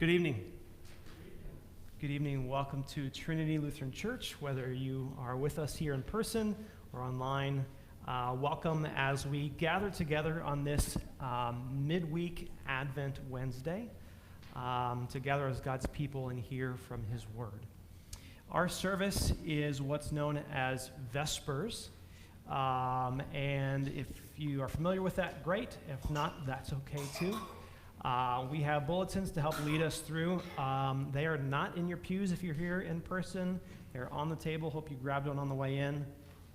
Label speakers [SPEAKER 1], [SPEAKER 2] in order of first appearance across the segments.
[SPEAKER 1] Good evening. Good evening. Welcome to Trinity Lutheran Church, whether you are with us here in person or online. Welcome as we gather together on this Midweek Advent Wednesday to gather as God's people and hear from His Word. Our service is what's known as Vespers, and if you are familiar with that, great. If not, that's okay too. We have bulletins to help lead us through. They are not in your pews if you're here in person. They're on the table. Hope you grabbed one on the way in.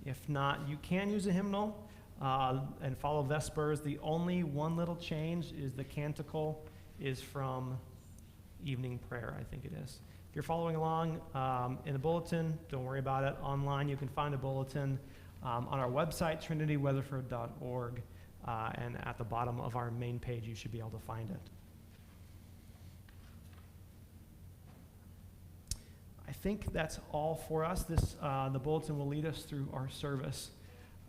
[SPEAKER 1] If not, you can use a hymnal and follow Vespers. The only one little change is the canticle is from evening prayer, I think it is. If you're following along in the bulletin, don't worry about it. Online, you can find a bulletin on our website, trinityweatherford.org. And at the bottom of our main page, you should be able to find it. I think that's all for us. The bulletin will lead us through our service.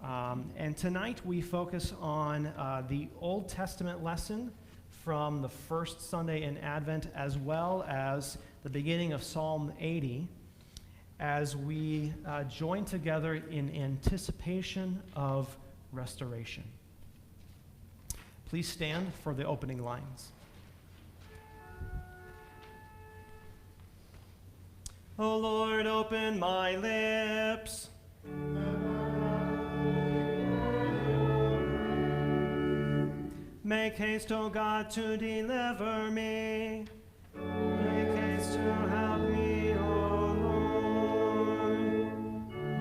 [SPEAKER 1] And tonight we focus on the Old Testament lesson from the first Sunday in Advent, as well as the beginning of Psalm 80, as we join together in anticipation of restoration. Please stand for the opening lines. O Lord, open my lips. Make haste, O God, to deliver me. Make haste to help me, O Lord.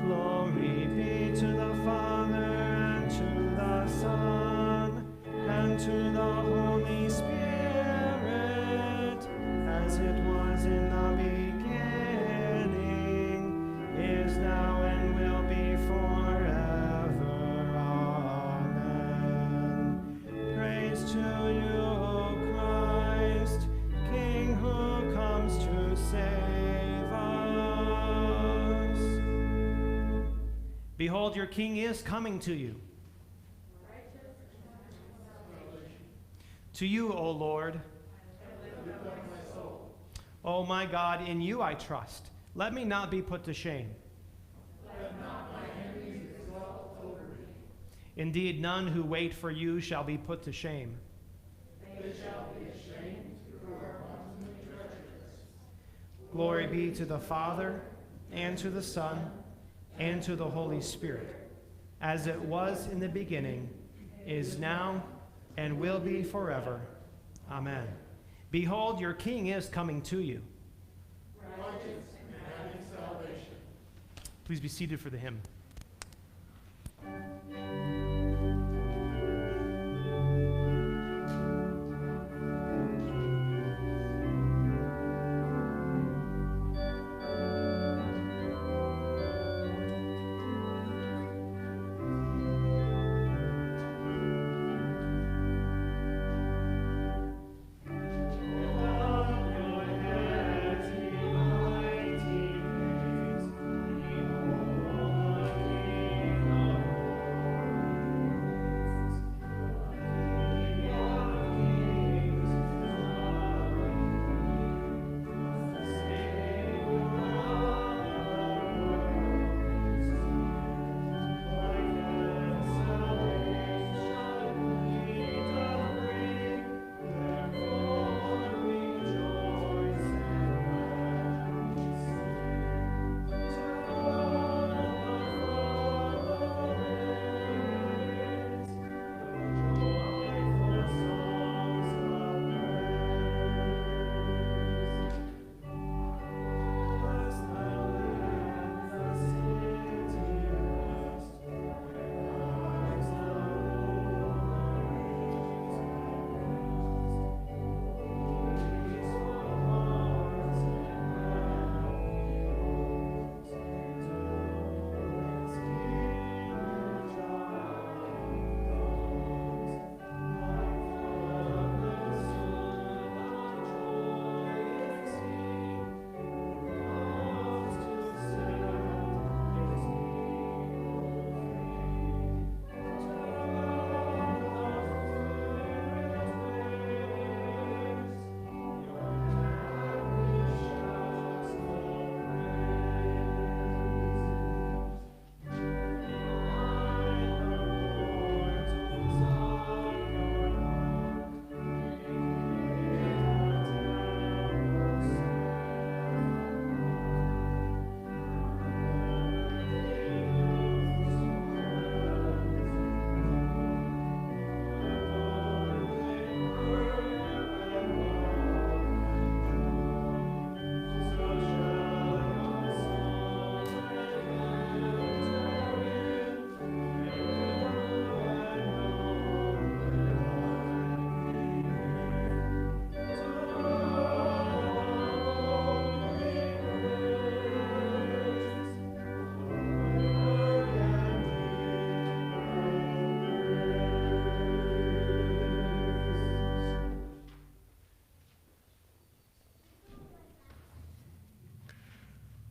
[SPEAKER 1] Glory be to the Father, and to the Son, and to the Holy Spirit, as it was in the beginning, is now, and will be forever. Amen. Praise to you, O Christ, King who comes to save us. Behold, your King is coming to you. To you, O Lord. O my God, in you I trust. Let me not be put to shame.
[SPEAKER 2] Let not my enemies exalt over me.
[SPEAKER 1] Indeed, none who wait for you shall be put to shame.
[SPEAKER 2] They shall be ashamed who are wantonly treacherous.
[SPEAKER 1] Glory be to the Father, and to the Son, and to the Holy Spirit, as it was in the beginning, is now, and will be forever. Amen. Behold, your King is coming to you.
[SPEAKER 2] Righteous and having salvation.
[SPEAKER 1] Please be seated for the hymn.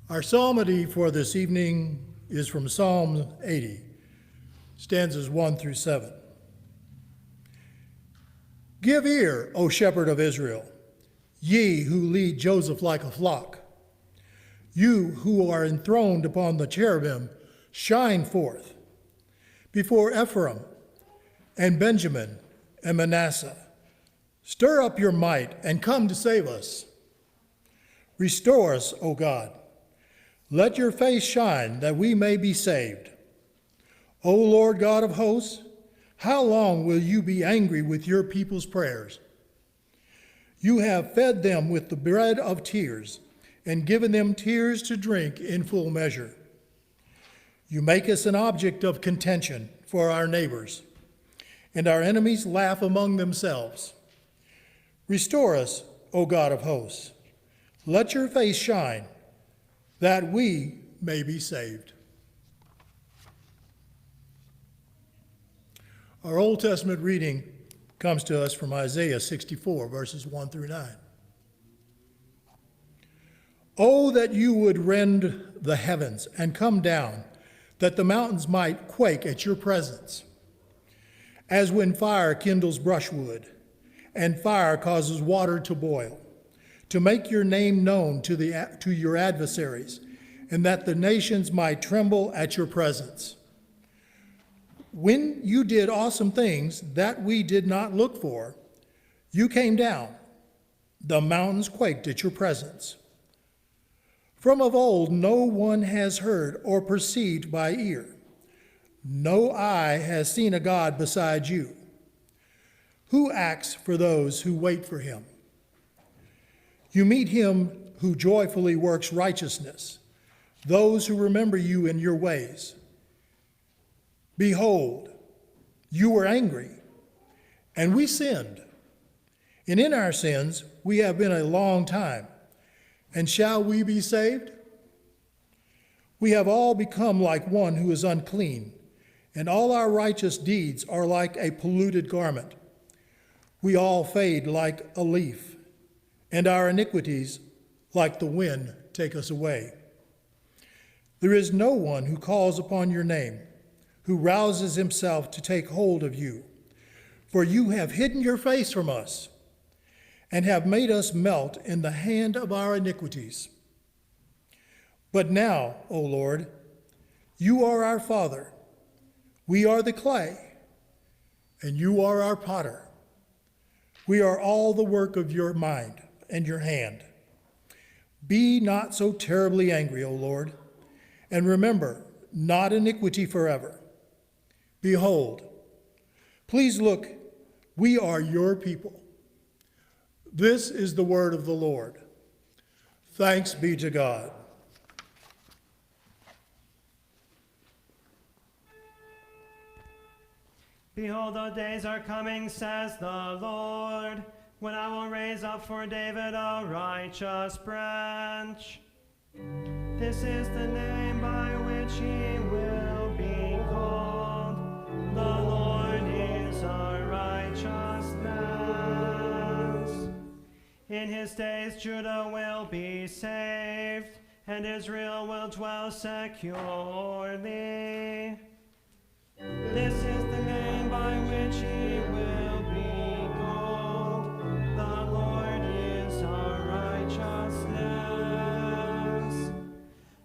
[SPEAKER 3] Our psalmody for this evening is from Psalm 80, stanzas 1 through 7. Give ear, O shepherd of Israel, ye who lead Joseph like a flock. You who are enthroned upon the cherubim, shine forth before Ephraim and Benjamin and Manasseh. Stir up your might and come to save us. Restore us, O God. Let your face shine that we may be saved. O Lord God of hosts, how long will you be angry with your people's prayers? You have fed them with the bread of tears and given them tears to drink in full measure. You make us an object of contention for our neighbors, and our enemies laugh among themselves. Restore us, O God of hosts. Let your face shine, that we may be saved. Our Old Testament reading comes to us from Isaiah 64, verses 1 through 9. Oh, that you would rend the heavens and come down, that the mountains might quake at your presence. As when fire kindles brushwood, and fire causes water to boil, to make your name known to your adversaries, and that the nations might tremble at your presence. When you did awesome things that we did not look for, you came down. The mountains quaked at your presence. From of old no one has heard or perceived by ear. No eye has seen a God beside you. Who acts for those who wait for him? You meet him who joyfully works righteousness, those who remember you in your ways. Behold, you were angry, and we sinned. And in our sins we have been a long time. And shall we be saved? We have all become like one who is unclean, and all our righteous deeds are like a polluted garment. We all fade like a leaf, and our iniquities, like the wind, take us away. There is no one who calls upon your name, who rouses himself to take hold of you. For you have hidden your face from us, and have made us melt in the hand of our iniquities. But now, O Lord, you are our Father. We are the clay, and you are our potter. We are all the work of your mind and your hand. Be not so terribly angry, O Lord, and remember not iniquity forever. Behold, please look, we are your people. This is the word of the Lord. Thanks be to God.
[SPEAKER 1] Behold, the days are coming, says the Lord, when I will raise up for David a righteous branch. This is the name by which he will be called. The Lord is our righteousness. In his days Judah will be saved, and Israel will dwell securely. This is the name by which he will be called. The Lord is our righteousness.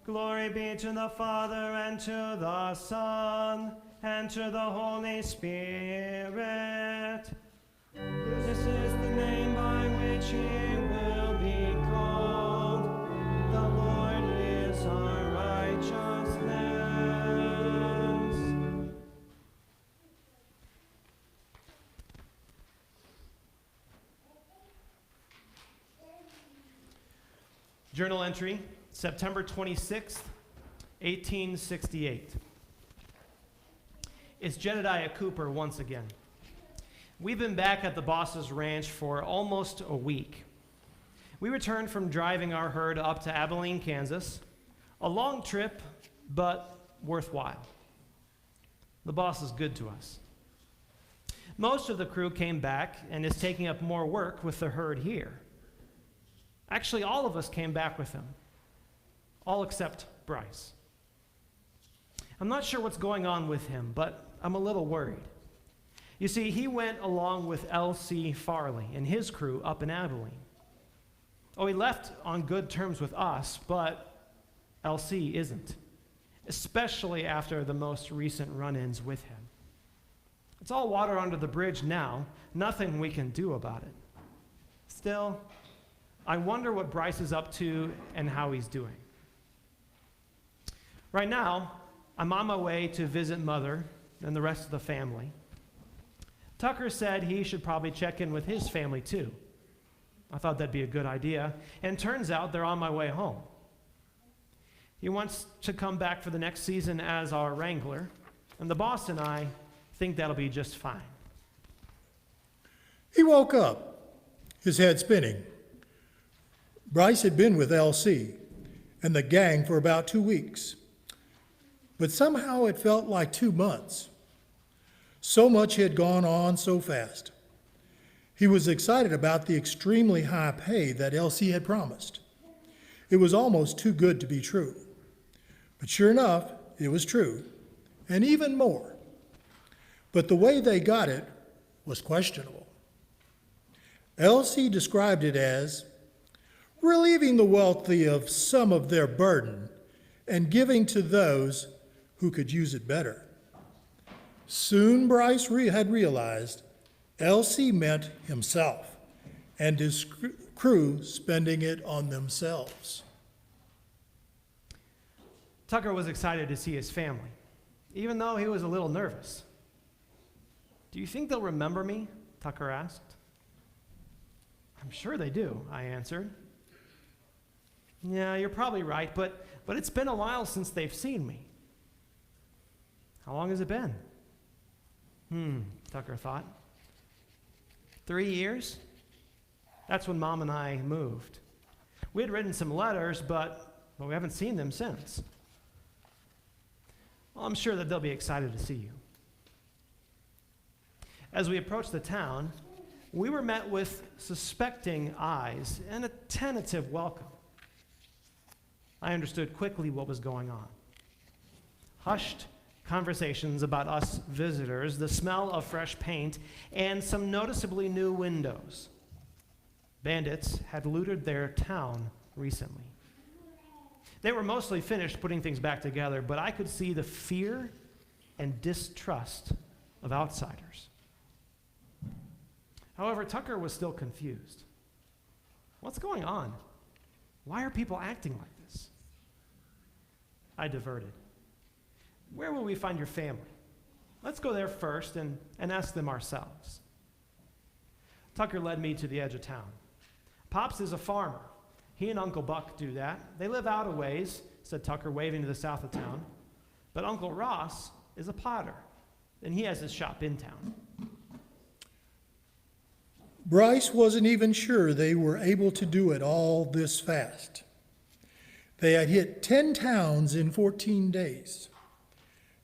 [SPEAKER 1] Glory be to the Father, and to the Son, and to the Holy Spirit. This is the name by which he will be called. The Lord is our righteousness. Journal entry, September 26th, 1868. It's Jedediah Cooper once again. We've been back at the boss's ranch for almost a week. We returned from driving our herd up to Abilene, Kansas. A long trip, but worthwhile. The boss is good to us. Most of the crew came back and is taking up more work with the herd here. Actually, all of us came back with him. all except Bryce. I'm not sure what's going on with him, but I'm a little worried. You see, he went along with L.C. Farley and his crew up in Abilene. Oh, he left on good terms with us, but L.C. isn't, especially after the most recent run-ins with him. It's all water under the bridge now, nothing we can do about it. Still, I wonder what Bryce is up to and how he's doing. Right now, I'm on my way to visit Mother and the rest of the family. Tucker said he should probably check in with his family too. I thought that'd be a good idea, and turns out they're on my way home. He wants to come back for the next season as our wrangler, and the boss and I think that'll be just fine.
[SPEAKER 3] He woke up, his head spinning. Bryce had been with L.C. and the gang for about 2 weeks, but somehow it felt like 2 months. So much had gone on so fast. He was excited about the extremely high pay that L.C. had promised. It was almost too good to be true. But sure enough, it was true, and even more. But the way they got it was questionable. L.C. described it as relieving the wealthy of some of their burden and giving to those who could use it better. Soon Bryce had realized L.C. meant himself and his crew spending it on themselves.
[SPEAKER 1] Tucker was excited to see his family, even though he was a little nervous. "Do you think they'll remember me?" Tucker asked. "I'm sure they do," I answered. "Yeah, you're probably right, but it's been a while since they've seen me." "How long has it been?" Tucker thought. 3 years? That's when Mom and I moved. We had written some letters, but we haven't seen them since. Well, I'm sure that they'll be excited to see you. As we approached the town, we were met with suspecting eyes and a tentative welcome. I understood quickly what was going on. Hushed conversations about us visitors, the smell of fresh paint, and some noticeably new windows. Bandits had looted their town recently. They were mostly finished putting things back together, but I could see the fear and distrust of outsiders. However, Tucker was still confused. What's going on? Why are people acting like this? I diverted. "Where will we find your family? Let's go there first and ask them ourselves." Tucker led me to the edge of town. "Pops is a farmer. He and Uncle Buck do that. They live out a ways," said Tucker, waving to the south of town. "But Uncle Ross is a potter, and he has his shop in town."
[SPEAKER 3] Bryce wasn't even sure they were able to do it all this fast. They had hit 10 towns in 14 days.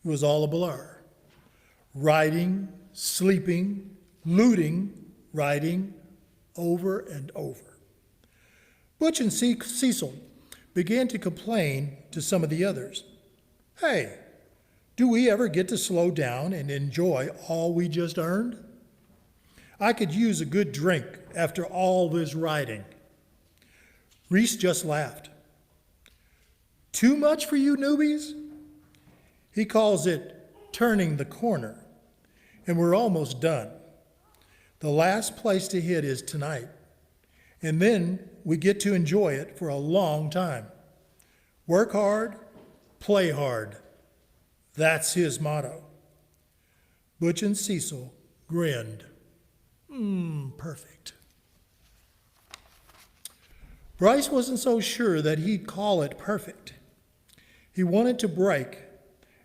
[SPEAKER 3] It was all a blur. Riding, sleeping, looting, riding, over and over. Butch and Cecil began to complain to some of the others. "Hey, do we ever get to slow down and enjoy all we just earned? I could use a good drink after all this riding." Reese just laughed. "Too much for you newbies?" He calls it turning the corner, and we're almost done. The last place to hit is tonight, and then we get to enjoy it for a long time. Work hard, play hard. That's his motto. Butch and Cecil grinned. Perfect. Bryce wasn't so sure that he'd call it perfect. He wanted to break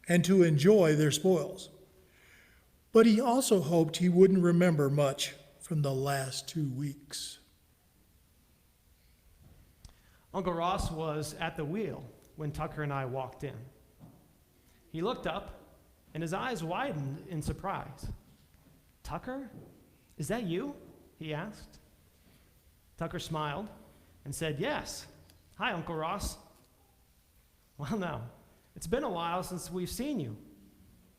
[SPEAKER 3] and to enjoy their spoils. But he also hoped he wouldn't remember much from the last 2 weeks.
[SPEAKER 1] Uncle Ross was at the wheel when Tucker and I walked in. He looked up, and his eyes widened in surprise. "Tucker, is that you?" he asked. Tucker smiled and said, "Yes. Hi, Uncle Ross." Well, now, it's been a while since we've seen you.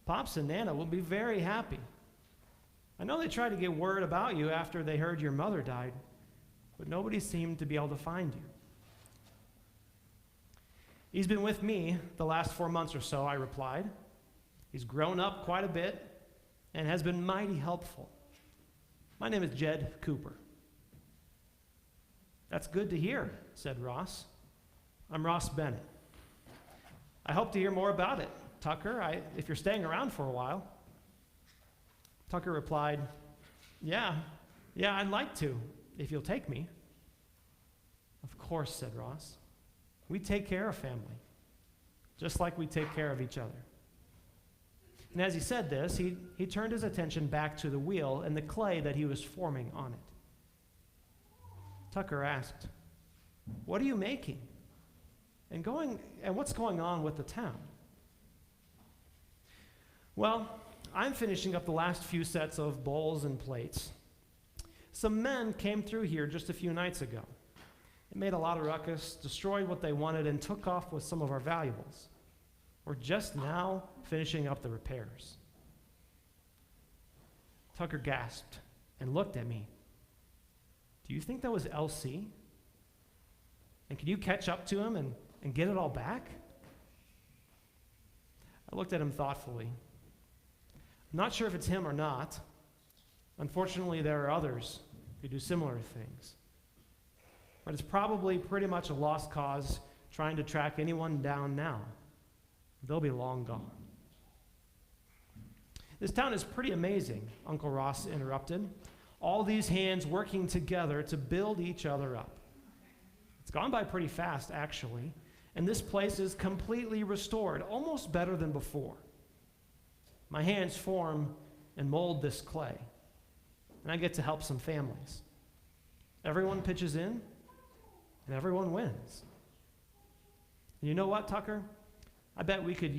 [SPEAKER 1] Pops and Nana will be very happy. I know they tried to get word about you after they heard your mother died, but nobody seemed to be able to find you. He's been with me the last 4 months or so, I replied. He's grown up quite a bit and has been mighty helpful. My name is Jed Cooper. That's good to hear, said Ross. I'm Ross Bennett. I hope to hear more about it, Tucker, if you're staying around for a while. Tucker replied, Yeah, I'd like to, if you'll take me. Of course, said Ross. We take care of family, just like we take care of each other. And as he said this, he turned his attention back to the wheel and the clay that he was forming on it. Tucker asked, What are you making? And what's going on with the town? Well, I'm finishing up the last few sets of bowls and plates. Some men came through here just a few nights ago. It made a lot of ruckus, destroyed what they wanted, and took off with some of our valuables. We're just now finishing up the repairs. Tucker gasped and looked at me. Do you think that was LC? And can you catch up to him and get it all back? I looked at him thoughtfully. I'm not sure if it's him or not. Unfortunately, there are others who do similar things. But it's probably pretty much a lost cause trying to track anyone down now. They'll be long gone. This town is pretty amazing, Uncle Ross interrupted. All these hands working together to build each other up. It's gone by pretty fast, actually, and this place is completely restored, almost better than before. My hands form and mold this clay, and I get to help some families. Everyone pitches in, and everyone wins. And you know what, Tucker? I bet we could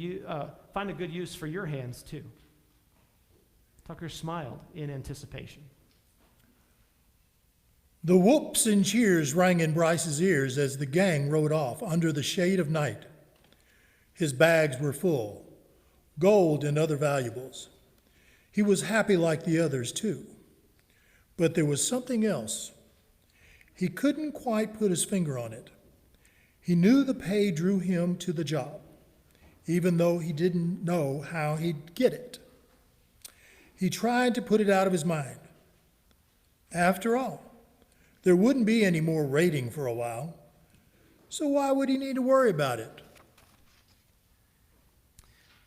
[SPEAKER 1] find a good use for your hands, too. Tucker smiled in anticipation.
[SPEAKER 3] The whoops and cheers rang in Bryce's ears as the gang rode off under the shade of night. His bags were full, gold and other valuables. He was happy like the others, too. But there was something else. He couldn't quite put his finger on it. He knew the pay drew him to the job, even though he didn't know how he'd get it. He tried to put it out of his mind. After all, there wouldn't be any more raiding for a while, so why would he need to worry about it?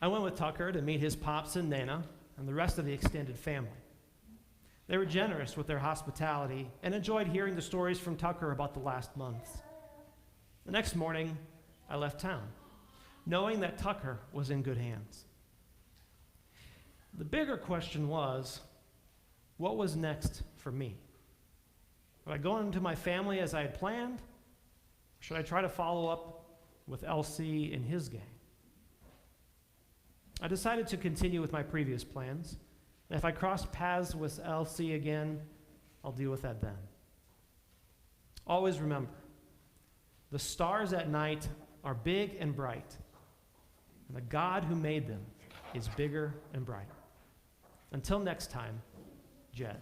[SPEAKER 1] I went with Tucker to meet his pops and Nana and the rest of the extended family. They were generous with their hospitality and enjoyed hearing the stories from Tucker about the last months. The next morning, I left town, knowing that Tucker was in good hands. The bigger question was, what was next for me? Would I go into my family as I had planned? Or should I try to follow up with LC and his gang? I decided to continue with my previous plans. And if I cross paths with LC again, I'll deal with that then. Always remember, the stars at night are big and bright, and the God who made them is bigger and brighter. Until next time, Jed.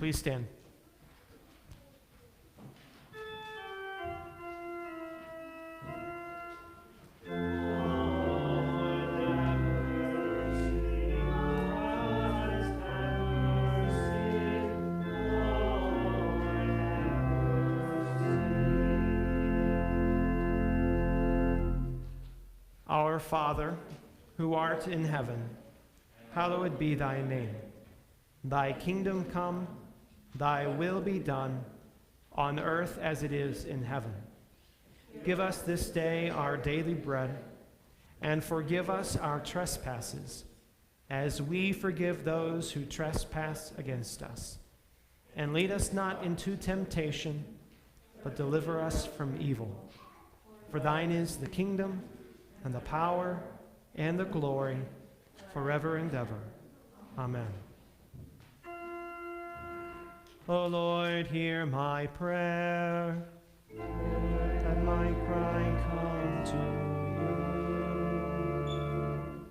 [SPEAKER 1] Please stand. Our Father, who art in heaven, hallowed be thy name. Thy kingdom come, thy will be done, on earth as it is in heaven. Give us this day our daily bread, and forgive us our trespasses, as we forgive those who trespass against us. And lead us not into temptation, but deliver us from evil. For thine is the kingdom, and the power, and the glory, forever and ever. Amen. O Lord, hear my prayer, that my cry come to you.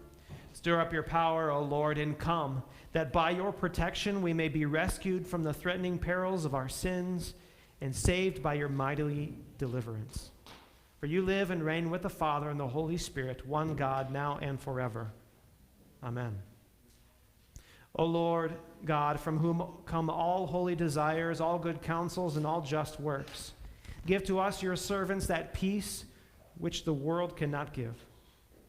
[SPEAKER 1] Stir up your power, O Lord, and come, that by your protection we may be rescued from the threatening perils of our sins and saved by your mighty deliverance. For you live and reign with the Father and the Holy Spirit, one God, now and forever. Amen. O Lord God, from whom come all holy desires, all good counsels, and all just works, give to us, your servants, that peace which the world cannot give,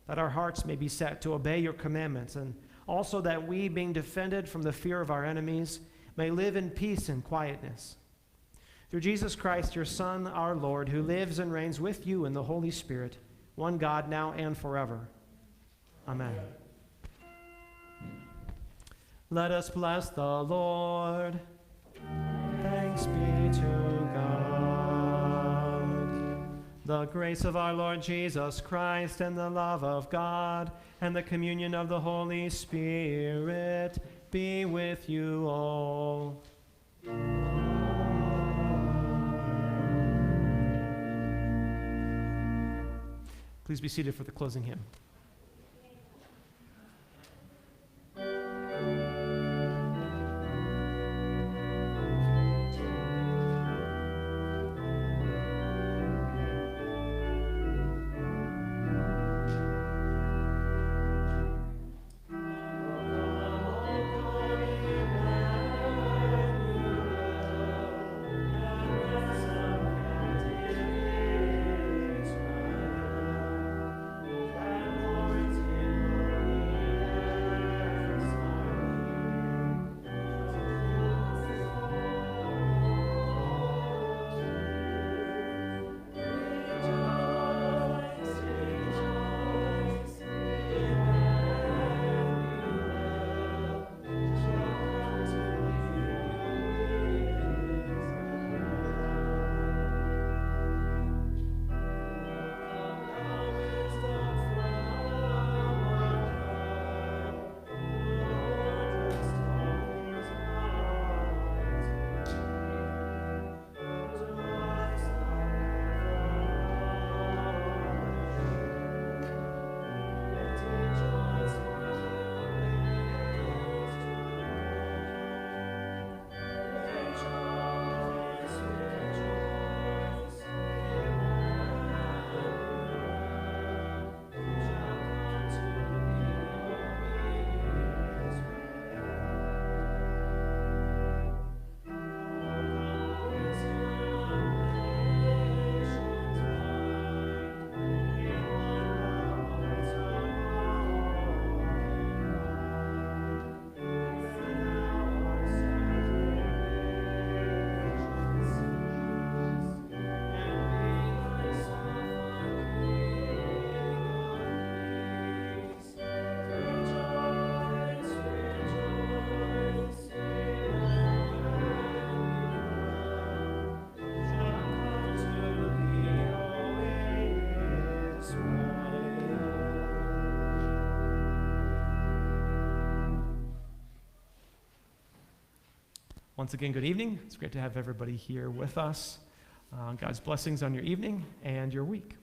[SPEAKER 1] that our hearts may be set to obey your commandments, and also that we, being defended from the fear of our enemies, may live in peace and quietness. Through Jesus Christ, your Son, our Lord, who lives and reigns with you in the Holy Spirit, one God, now and forever. Amen. Let us bless the Lord. Thanks be to God. The grace of our Lord Jesus Christ, and the love of God, and the communion of the Holy Spirit be with you all. Please be seated for the closing hymn. Once again, good evening. It's great to have everybody here with us. God's blessings on your evening and your week.